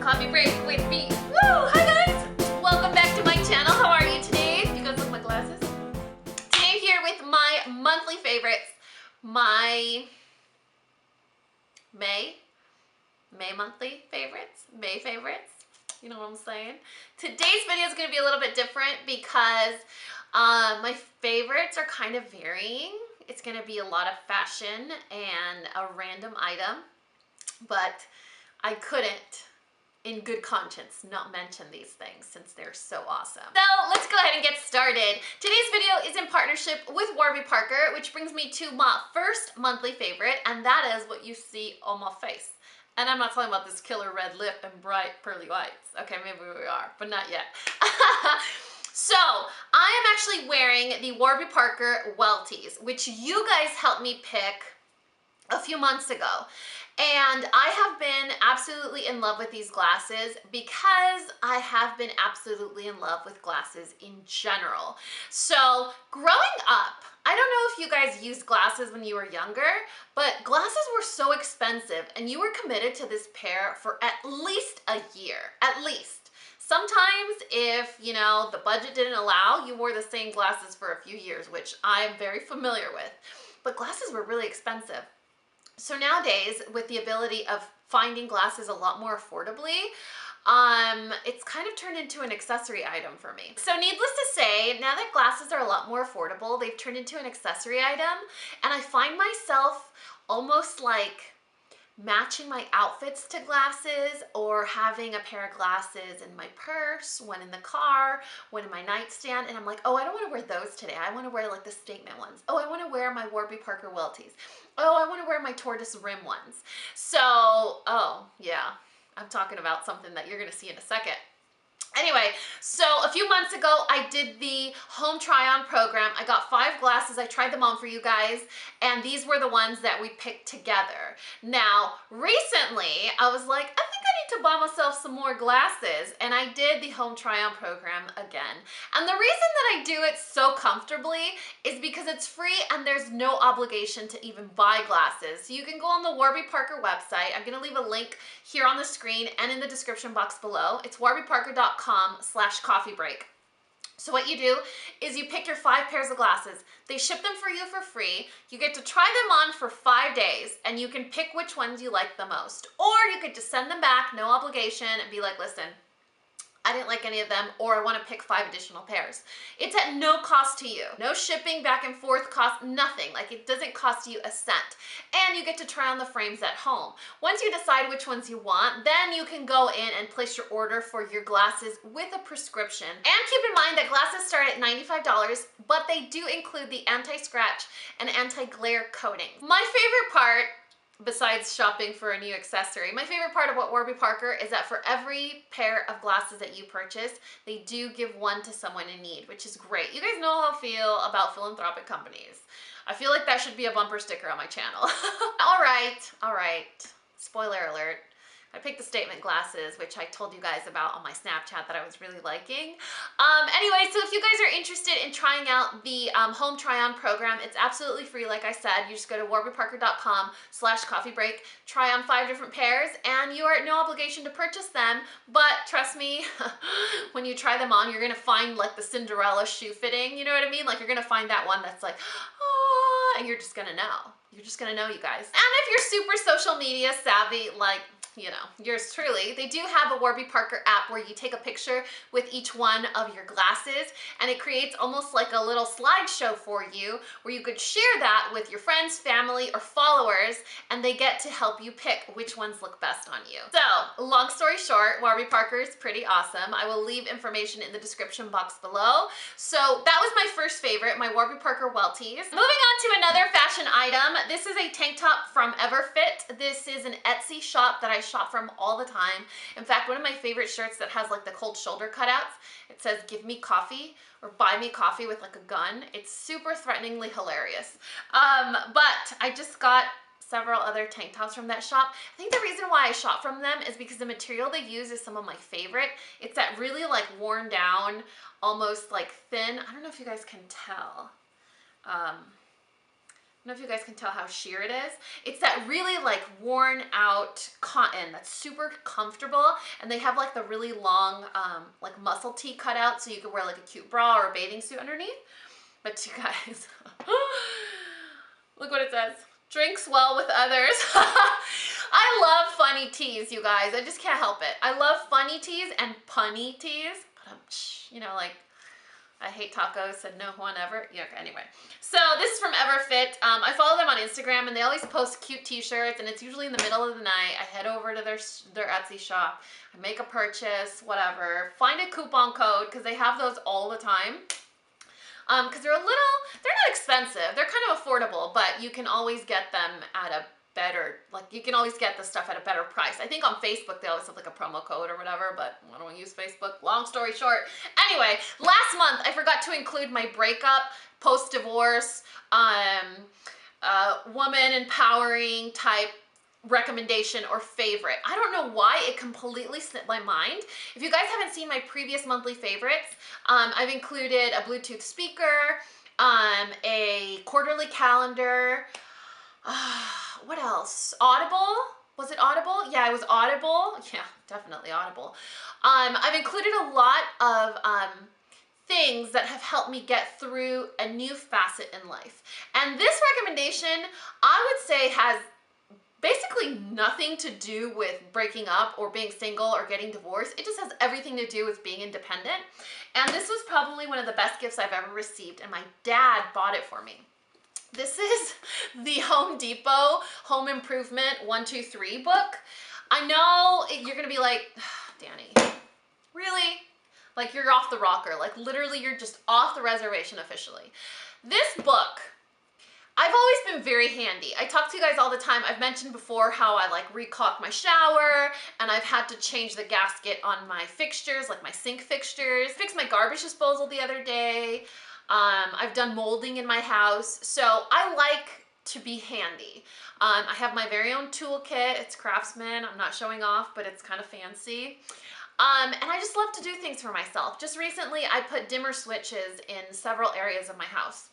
Coffee Break with me. Woo! Hi guys! Welcome back to my channel. How are you today? You guys look at my glasses. Today I'm here with my monthly favorites. My May monthly favorites. May favorites. You know what I'm saying? Today's video is going to be a little bit different because my favorites are kind of varying. It's going to be a lot of fashion and a random item, but I couldn't, in good conscience, not mention these things since they're so awesome. So let's go ahead and get started. Today's video is in partnership with Warby Parker, which brings me to my first monthly favorite, and that is what you see on my face. And I'm not talking about this killer red lip and bright pearly whites. Okay, maybe we are, but not yet. So, I am actually wearing the Warby Parker Welties, which you guys helped me pick a few months ago. And I have been absolutely in love with these glasses because I have been absolutely in love with glasses in general. So, growing up, I don't know if you guys used glasses when you were younger, but glasses were so expensive and you were committed to this pair for at least a year, at least. Sometimes if, you know, the budget didn't allow, you wore the same glasses for a few years, which I'm very familiar with. But glasses were really expensive. So nowadays, with the ability of finding glasses a lot more affordably, it's kind of turned into an accessory item for me. So needless to say, now that glasses are a lot more affordable, they've turned into an accessory item, and I find myself almost like matching my outfits to glasses, or having a pair of glasses in my purse, one in the car, one in my nightstand, and I'm like, oh, I don't want to wear those today. I want to wear like the statement ones. Oh, I want to wear my Warby Parker Welties. Oh, I want to wear my tortoise rim ones. So, oh yeah, I'm talking about something that you're going to see in a second. Anyway, so a few months ago, I did the home try-on program. I got 5 glasses. I tried them on for you guys, and these were the ones that we picked together. Now, recently, I was like, I think I need to buy myself some more glasses, and I did the home try-on program again. And the reason that I do it so comfortably is because it's free and there's no obligation to even buy glasses. So you can go on the Warby Parker website. I'm going to leave a link here on the screen and in the description box below. It's warbyparker.com/coffeebreak. So what you do is you pick your 5 pairs of glasses. They ship them for you for free. You get to try them on for 5 days, and you can pick which ones you like the most. Or you could just send them back, no obligation, and be like, listen, I didn't like any of them, or I want to pick 5 additional pairs. It's at no cost to you. No shipping back and forth cost, nothing. Like, it doesn't cost you a cent. And you get to try on the frames at home. Once you decide which ones you want, then you can go in and place your order for your glasses with a prescription. And keep in mind that glasses start at $95, but they do include the anti-scratch and anti-glare coating. My favorite part, besides shopping for a new accessory, my favorite part of what Warby Parker is that for every pair of glasses that you purchase, they do give one to someone in need, which is great. You guys know how I feel about philanthropic companies. I feel like that should be a bumper sticker on my channel. All right. Spoiler alert. I picked the statement glasses, which I told you guys about on my Snapchat that I was really liking. Anyway, so if you guys are interested in trying out the home try-on program, it's absolutely free. Like I said, you just go to warbyparker.com/coffeebreak, try on 5 different pairs, and you are at no obligation to purchase them. But trust me, when you try them on, you're gonna find like the Cinderella shoe fitting, you know what I mean? Like, you're gonna find that one that's like, ah, and you're just gonna know. You're just gonna know, you guys. And if you're super social media savvy, like, you know, yours truly, they do have a Warby Parker app where you take a picture with each one of your glasses, and it creates almost like a little slideshow for you where you could share that with your friends, family, or followers, and they get to help you pick which ones look best on you. So, long story short, Warby Parker is pretty awesome. I will leave information in the description box below. So that was my first favorite, my Warby Parker Welties. Moving on to another fashion item. This is a tank top from Everfitte. This is an Etsy shop that I shop from all the time. In fact, one of my favorite shirts that has like the cold shoulder cutouts, it says give me coffee or buy me coffee with like a gun. It's super threateningly hilarious. But I just got several other tank tops from that shop. I think the reason why I shop from them is because the material they use is some of my favorite. It's that really like worn down, almost like thin, I don't know if you guys can tell, I don't know if you guys can tell how sheer it is. It's that really like worn out cotton that's super comfortable, and they have like the really long like muscle tee cut out so you can wear like a cute bra or a bathing suit underneath. But you guys, look what it says. Drinks well with others. I love funny teas, you guys. I just can't help it. I love funny teas and punny teas. But you know, like, I hate tacos, said no one ever. Yeah, anyway. So this is from Everfitte. I follow them on Instagram, and they always post cute t-shirts, and it's usually in the middle of the night. I head over to their Etsy shop. I make a purchase, whatever. Find a coupon code, because they have those all the time. Because they're not expensive. They're kind of affordable, but you can always get them at a better, like you can always get the stuff at a better price. I think on Facebook they always have like a promo code or whatever, but I don't use Facebook. Long story short. Anyway, last month I forgot to include my breakup, post-divorce, woman empowering type recommendation or favorite. I don't know why it completely slipped my mind. If you guys haven't seen my previous monthly favorites, I've included a Bluetooth speaker, a quarterly calendar, what else? Audible? Was it Audible? Yeah, it was Audible. Yeah, definitely Audible. I've included a lot of things that have helped me get through a new facet in life. And this recommendation, I would say, has basically nothing to do with breaking up or being single or getting divorced. It just has everything to do with being independent. And this was probably one of the best gifts I've ever received, and my dad bought it for me. This is the Home Depot Home Improvement 1-2-3 book. I know you're gonna be like, Dani, really? Like you're off the rocker, like literally you're just off the reservation officially. This book, I've always been very handy. I talk to you guys all the time. I've mentioned before how I like recaulk my shower, and I've had to change the gasket on my fixtures, like my sink fixtures. Fixed my garbage disposal the other day. I've done molding in my house, so I like to be handy. I have my very own toolkit. It's Craftsman. I'm not showing off, but it's kind of fancy. And I just love to do things for myself. Just recently, I put dimmer switches in several areas of my house.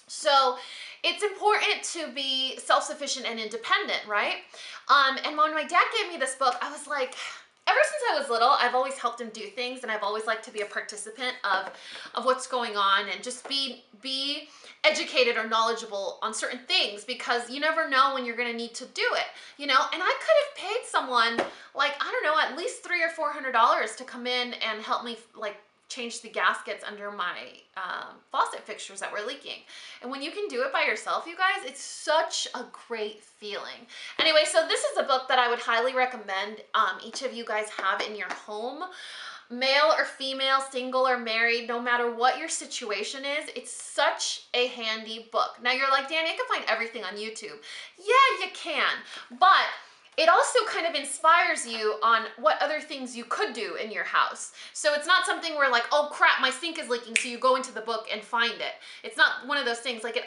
So it's important to be self-sufficient and independent, right? And when my dad gave me this book, I was like, ever since I was little, I've always helped him do things, and I've always liked to be a participant of what's going on and just be educated or knowledgeable on certain things, because you never know when you're going to need to do it, you know? And I could have paid someone like, I don't know, at least $300 or $400 to come in and help me like change the gaskets under my faucet fixtures that were leaking. And when you can do it by yourself, you guys, it's such a great feeling. Anyway, so this is a book that I would highly recommend each of you guys have in your home. Male or female, single or married, no matter what your situation is, it's such a handy book. Now you're like, Dani, I can find everything on YouTube. Yeah, you can, but it also kind of inspires you on what other things you could do in your house. So it's not something where like, oh crap, my sink is leaking, so you go into the book and find it. It's not one of those things. Like it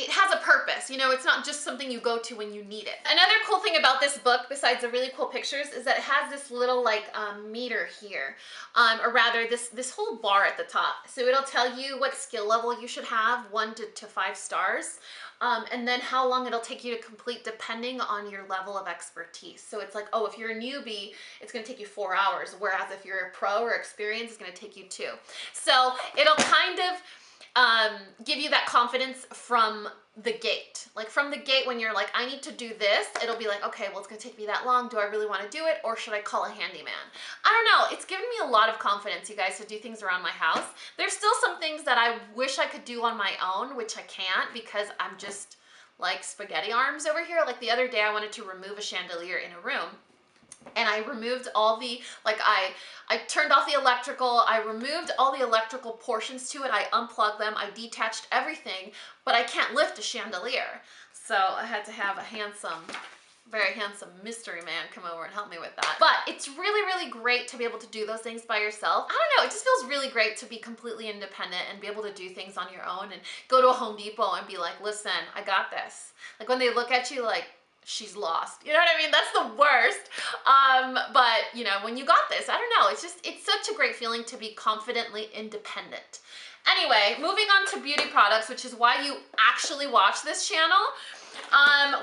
has a purpose, you know, it's not just something you go to when you need it. Another cool thing about this book, besides the really cool pictures, is that it has this little like meter here, or rather this whole bar at the top. So it'll tell you what skill level you should have, 1 to 5 stars. And then how long it'll take you to complete depending on your level of expertise. So it's like, oh, if you're a newbie, it's gonna take you 4 hours, whereas if you're a pro or experienced, it's gonna take you 2. So it'll kind of give you that confidence from the gate. Like from the gate when you're like, I need to do this, it'll be like, okay, well, it's gonna take me that long. Do I really wanna do it, or should I call a handyman? I don't know, it's given me a lot of confidence, you guys, to do things around my house. There's still some things that I wish I could do on my own, which I can't because I'm just like spaghetti arms over here. Like the other day I wanted to remove a chandelier in a room, and I removed all the, like I turned off the electrical, I removed all the electrical portions to it, I unplugged them, I detached everything, but I can't lift a chandelier. So I had to have a handsome, very handsome mystery man come over and help me with that. But it's really, really great to be able to do those things by yourself. I don't know, it just feels really great to be completely independent and be able to do things on your own and go to a Home Depot and be like, listen, I got this. Like when they look at you like, she's lost. You know what I mean? That's the worst. But you know, when you got this, I don't know, it's such a great feeling to be confidently independent. Anyway, moving on to beauty products, which is why you actually watch this channel.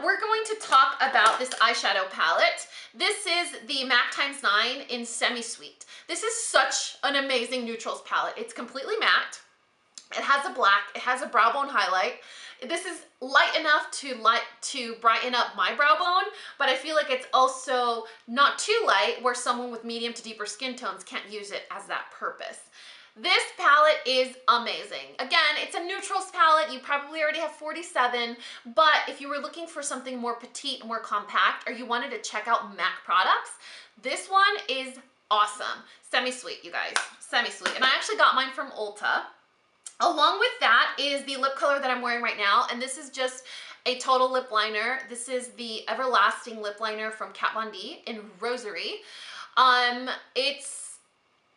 We're going to talk about this eyeshadow palette. This is the MAC x9 in Semi-Sweet. This is such an amazing neutrals palette. It's completely matte. It has a black, it has a brow bone highlight. This is light enough to brighten up my brow bone, but I feel like it's also not too light where someone with medium to deeper skin tones can't use it as that purpose. This palette is amazing. Again, it's a neutrals palette. You probably already have 47, but if you were looking for something more petite, more compact, or you wanted to check out MAC products, this one is awesome. Semi-Sweet, you guys, Semi-Sweet. And I actually got mine from Ulta. Along with that is the lip color that I'm wearing right now, and this is just a total lip liner. This is the Everlasting lip liner from Kat Von D in Rosary. It's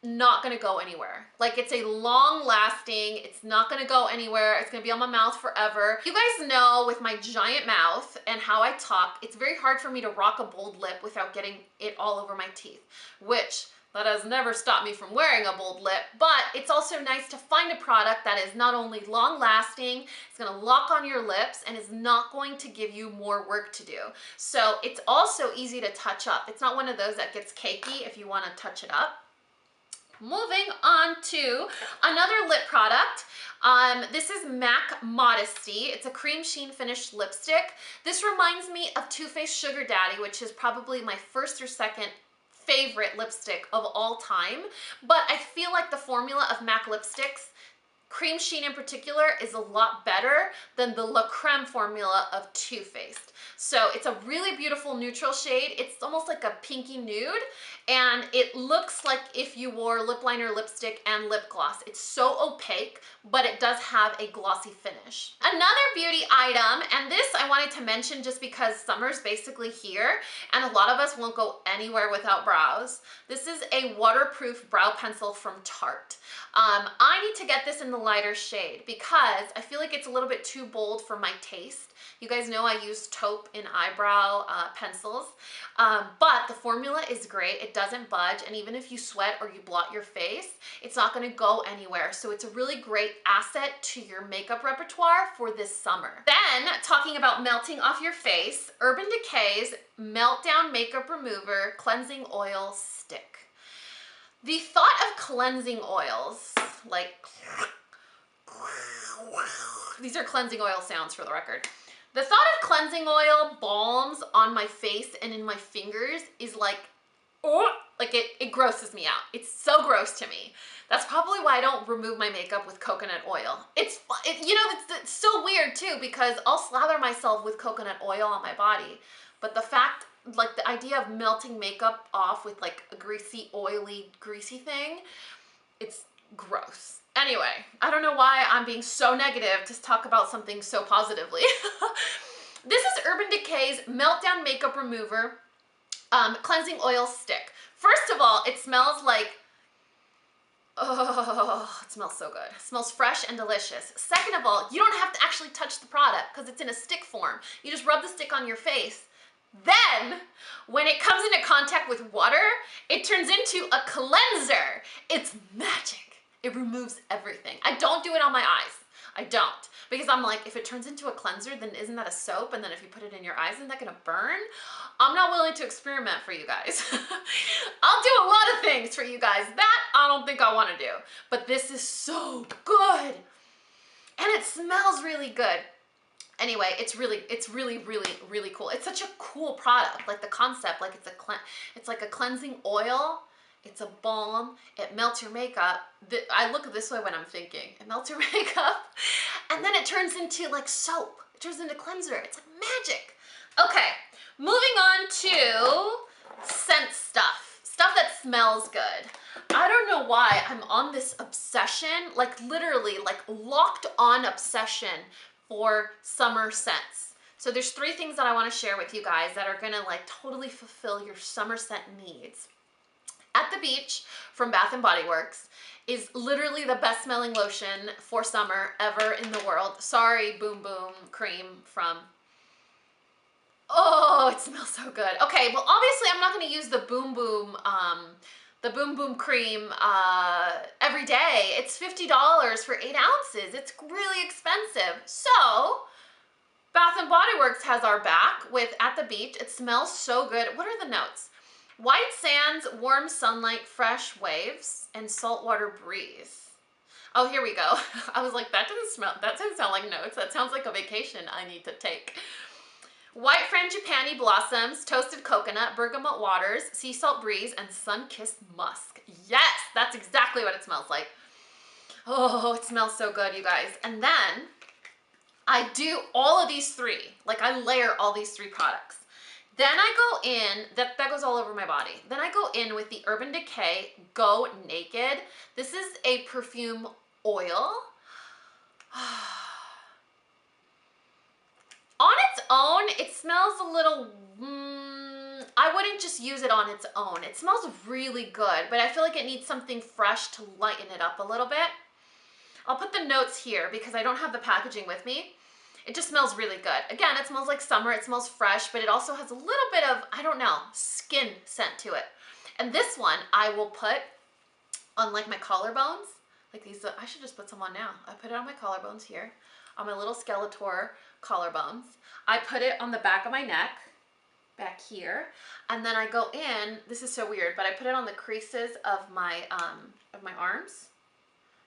not gonna go anywhere. Like, it's a long lasting, it's not gonna go anywhere. It's gonna be on my mouth forever. You guys know with my giant mouth and how I talk, it's very hard for me to rock a bold lip without getting it all over my teeth, which that has never stopped me from wearing a bold lip, but it's also nice to find a product that is not only long lasting, it's gonna lock on your lips and is not going to give you more work to do. So it's also easy to touch up. It's not one of those that gets cakey if you wanna touch it up. Moving on to another lip product. This is MAC Modesty. It's a cream sheen finished lipstick. This reminds me of Too Faced Sugar Daddy, which is probably my first or second favorite lipstick of all time. But I feel like the formula of MAC lipsticks, cream sheen in particular, is a lot better than the La Creme formula of Too Faced. So it's a really beautiful neutral shade. It's almost like a pinky nude, and it looks like if you wore lip liner, lipstick, and lip gloss. It's so opaque, but it does have a glossy finish. Another beauty item, and this I wanted to mention just because summer's basically here, and a lot of us won't go anywhere without brows. This is a waterproof brow pencil from Tarte. I need to get this in the lighter shade because I feel like it's a little bit too bold for my taste. You guys know I use taupe in eyebrow pencils, but the formula is great. It doesn't budge, and even if you sweat or you blot your face, it's not gonna go anywhere. So it's a really great asset to your makeup repertoire for this summer. Then, talking about melting off your face, Urban Decay's Meltdown Makeup Remover Cleansing Oil Stick. The thought of cleansing oils, like, these are cleansing oil sounds for the record. The thought of cleansing oil balms on my face and in my fingers is like, oh, like it grosses me out. It's so gross to me. That's probably why I don't remove my makeup with coconut oil. It's so weird too, because I'll slather myself with coconut oil on my body, but the fact, like the idea of melting makeup off with like a greasy, oily, greasy thing, it's gross. Anyway, I don't know why I'm being so negative to talk about something so positively. This is Urban Decay's Meltdown Makeup Remover Cleansing Oil Stick. First of all, it smells like, oh, it smells so good. It smells fresh and delicious. Second of all, you don't have to actually touch the product because it's in a stick form. You just rub the stick on your face. Then, when it comes into contact with water, it turns into a cleanser. It's magic. It removes everything. I don't do it on my eyes. I don't. Because I'm like, if it turns into a cleanser, then isn't that a soap? And then if you put it in your eyes, isn't that gonna burn? I'm not willing to experiment for you guys. I'll do a lot of things for you guys. That I don't think I wanna do. But this is so good. And it smells really good. Anyway, it's really cool. It's such a cool product. Like the concept, like it's like a cleansing oil. It's a balm. It melts your makeup. I look this way when I'm thinking. It melts your makeup, and then it turns into like soap. It turns into cleanser. It's like magic. Okay, moving on to scent stuff. Stuff that smells good. I don't know why I'm on this obsession, like literally like locked on obsession for summer scents. So there's 3 things that I want to share with you guys that are gonna like totally fulfill your summer scent needs. At the Beach from Bath & Body Works is literally the best smelling lotion for summer ever in the world. Sorry, Boom Boom cream from, oh, it smells so good. Okay, well obviously I'm not gonna use the Boom Boom the Boom Boom Cream every day. It's $50 for 8 ounces. It's really expensive. So Bath and Body Works has our back with At the Beach. It smells so good. What are the notes? White sands, warm sunlight, fresh waves, and saltwater breeze. Oh, here we go. I was like, that doesn't sound like notes. That sounds like a vacation I need to take. White frangipani blossoms, toasted coconut, bergamot waters, sea salt breeze, and sun-kissed musk. Yes, that's exactly what it smells like. Oh, it smells so good, you guys. And then I do all of these three. Like, I layer all these three products. Then I go in, that goes all over my body. Then I go in with the Urban Decay Go Naked. This is a perfume oil. On its own, it smells a little, I wouldn't just use it on its own. It smells really good, but I feel like it needs something fresh to lighten it up a little bit. I'll put the notes here because I don't have the packaging with me. It just smells really good. Again, it smells like summer, it smells fresh, but it also has a little bit of, I don't know, skin scent to it. And this one I will put on like my collarbones. Like these, I should just put some on now. I put it on my collarbones here, on my little Skeletor collarbones. I put it on the back of my neck, back here, and then I go in, this is so weird, but I put it on the creases of my arms.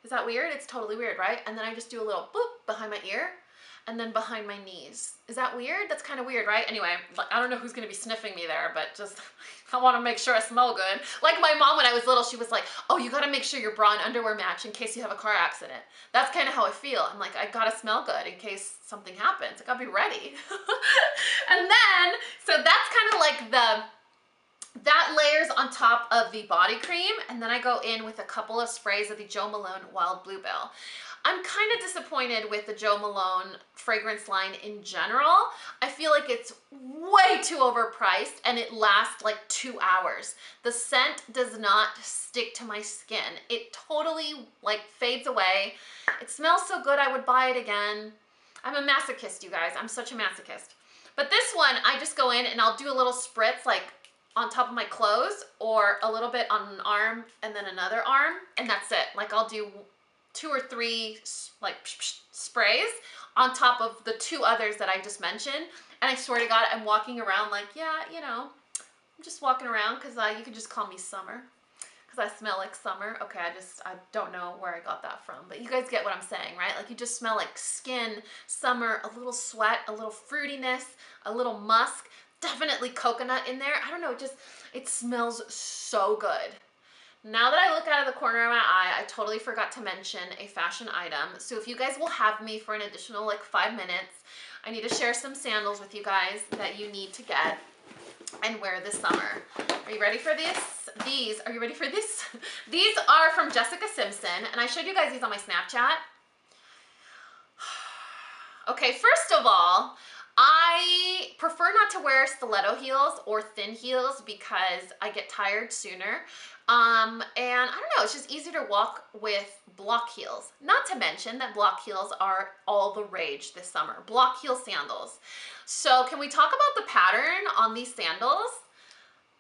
Is that weird? It's totally weird, right? And then I just do a little boop behind my ear, and then behind my knees. Is that weird? That's kind of weird, right? Anyway, I don't know who's gonna be sniffing me there, but just, I wanna make sure I smell good. Like my mom when I was little, she was like, oh, you gotta make sure your bra and underwear match in case you have a car accident. That's kind of how I feel. I'm like, I gotta smell good in case something happens. I gotta be ready. And then, so that's kind of like that layers on top of the body cream, and then I go in with a couple of sprays of the Jo Malone Wild Bluebell. I'm kind of disappointed with the Jo Malone fragrance line in general. I feel like it's way too overpriced and it lasts like 2 hours. The scent does not stick to my skin. It totally like fades away. It smells so good I would buy it again. I'm a masochist, you guys. I'm such a masochist. But this one, I just go in and I'll do a little spritz like on top of my clothes or a little bit on an arm and then another arm, and that's it. Like I'll do 2 or 3 like sprays on top of the 2 others that I just mentioned. And I swear to God, I'm walking around like, yeah, you know, I'm just walking around because you can just call me Summer because I smell like summer. Okay, I don't know where I got that from, but you guys get what I'm saying, right? Like you just smell like skin, summer, a little sweat, a little fruitiness, a little musk, definitely coconut in there. I don't know, it smells so good. Now that I look out of the corner of my eye, I totally forgot to mention a fashion item. So if you guys will have me for an additional like 5 minutes, I need to share some sandals with you guys that you need to get and wear this summer. Are you ready for this? Are you ready for this? These are from Jessica Simpson, and I showed you guys these on my Snapchat. Okay, first of all, I prefer not to wear stiletto heels or thin heels because I get tired sooner. And I don't know, it's just easier to walk with block heels. Not to mention that block heels are all the rage this summer. Block heel sandals. So can we talk about the pattern on these sandals?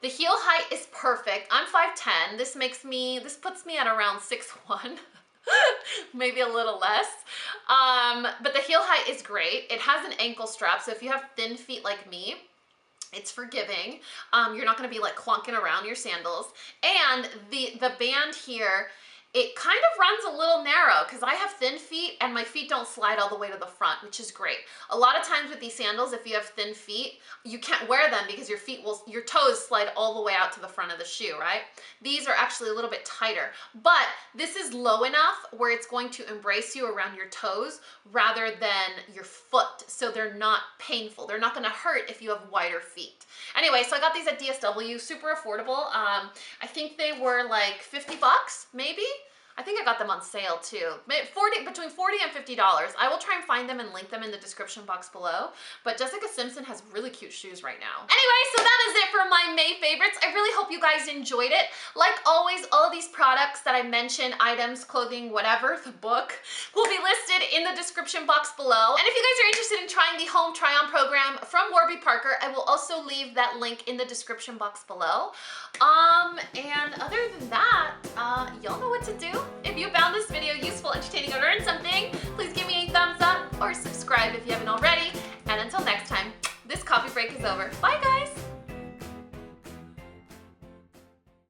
The heel height is perfect. I'm 5'10". This puts me at around 6'1". Maybe a little less. But the heel height is great. It has an ankle strap, so if you have thin feet like me, it's forgiving. You're not gonna be like clunking around your sandals. And the band here, it kind of runs a little narrow because I have thin feet and my feet don't slide all the way to the front, which is great. A lot of times with these sandals, if you have thin feet, you can't wear them because your toes slide all the way out to the front of the shoe, right? These are actually a little bit tighter, but this is low enough where it's going to embrace you around your toes rather than your foot, so they're not painful. They're not gonna hurt if you have wider feet. Anyway, so I got these at DSW, super affordable. I think they were like 50 bucks, maybe? I think I got them on sale too. Between $40 and $50. I will try and find them and link them in the description box below. But Jessica Simpson has really cute shoes right now. Anyway, so that is it for my May favorites. I really hope you guys enjoyed it. Like always, all of these products that I mentioned, items, clothing, whatever, the book, will be listed in the description box below. And if you guys are interested in trying the home try-on program from Warby Parker, I will also leave that link in the description box below. And other than that, y'all know what to do. If you found this video useful, entertaining, or learned something, please give me a thumbs up or subscribe if you haven't already. And until next time, this coffee break is over. Bye, guys!